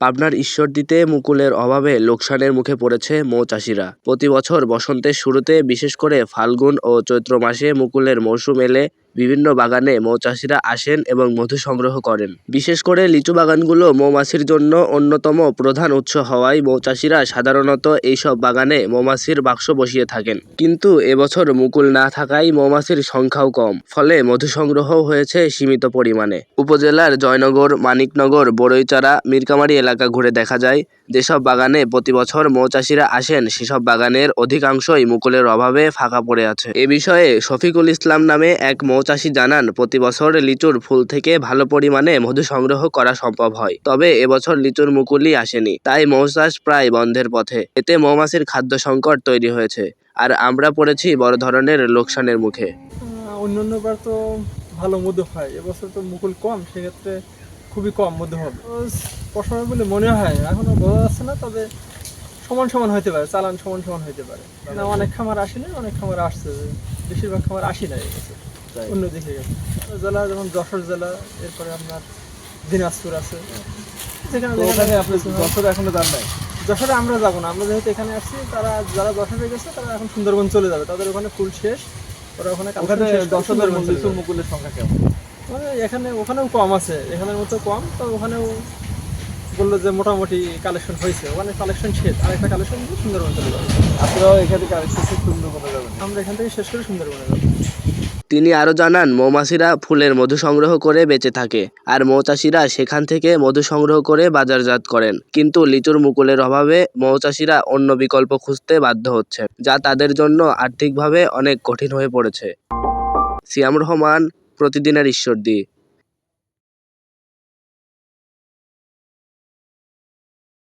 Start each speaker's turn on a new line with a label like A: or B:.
A: পাবনার ঈশ্বরদীতে মুকুলের অভাবে লোকসানের মুখে পড়েছে মৌচাষিরা। প্রতি বছর বসন্তের শুরুতে বিশেষ করে ফাল্গুন ও চৈত্র মাসে মুকুলের মৌসুম এলে বিভিন্ন বাগানে মৌচাষিরা আসেন এবং মধু সংগ্রহ করেন। বিশেষ করে লিচু বাগানগুলো মৌমাছির জন্য অন্যতম প্রধান উৎস হওয়ায় মৌচাষিরা সাধারণত এইসব বাগানে মৌমাছির বাক্স বসিয়ে থাকেন। কিন্তু এবছর মুকুল না থাকায় মৌমাছির সংখ্যাও কম, ফলে মধু সংগ্রহও হয়েছে সীমিত পরিমাণে। উপজেলার জয়নগর, মানিকনগর, বড়ইচারা, মিরকামারী এলাকা ঘুরে দেখা যায়, যেসব বাগানে প্রতি বছর মৌচাষিরা আসেন সেসব বাগানের অধিকাংশই মুকুলের অভাবে ফাঁকা পড়ে আছে। এ বিষয়ে শফিকুল ইসলাম নামে এক মৌচাষি জানান, প্রতি বছর লিচুর ফুল থেকে ভালো পরিমাণে মধু সংগ্রহ করা সম্ভব হয়, তবে এবছর লিচুর মুকুলই আসেনি, তাই মৌচাষ প্রায় বন্ধের পথে। এতে মৌমাছির খাদ্য সংকট তৈরি হয়েছে, আর আমরা পড়েছি বড় ধরনের লোকসানের মুখে।
B: অন্যান্যবার তো ভালো মধু হয়, এবছর তো মুকুল কম, সেক্ষেত্রে খুবই কম মধু হবে পশমের বলে মনে হয়। এখনো বোঝা যাচ্ছে না, তবে সমান সমান হইতে পারে, চালান সমান সমান হইতে পারে না। অনেক খামার আসেনি, অনেক খামার আসছে, বেশিরভাগ খামার আসি না এবছর, অন্য দিকে গেছে জেলা, যেমন যশোর জেলা, এরপরে আপনার দিনাজপুর আছে।
C: যশোরে এখনো যান নাই?
B: যশোরে আমরা যাবো না, আমরা যেহেতু এখানে আসছি, তারা যারা যশোরে গেছে তারা এখন সুন্দরবন চলে যাবে, তাদের ওখানে ফুল শেষ, ওরা ওখানে
C: লিচুর মুকুলের সংখ্যা কেমন?
B: মানে এখানে ওখানেও কম আছে, এখানের মতো কম, তো ওখানেও বললো যে মোটামুটি কালেকশন হয়েছে, ওখানে কালেকশন শেষ, আরেকটা কালেকশন দিয়ে সুন্দরবন চলে যাবে।
C: আপনারাও এখান থেকে আরেকটা সুন্দরবনে যাবেন?
B: আমরা এখান থেকে শেষ করে সুন্দরবনে যাবো।
A: তিনি আরও জানান, মৌমাছিরা ফুলের মধু সংগ্রহ করে বেঁচে থাকে, আর মৌচাষিরা সেখান থেকে মধু সংগ্রহ করে বাজারজাত করেন। কিন্তু লিচুর মুকুলের অভাবে মৌচাষিরা অন্য বিকল্প খুঁজতে বাধ্য হচ্ছেন, যা তাদের জন্য আর্থিকভাবে অনেক কঠিন হয়ে পড়েছে। সিয়াম রহমান, প্রতিদিনের ঈশ্বরদী।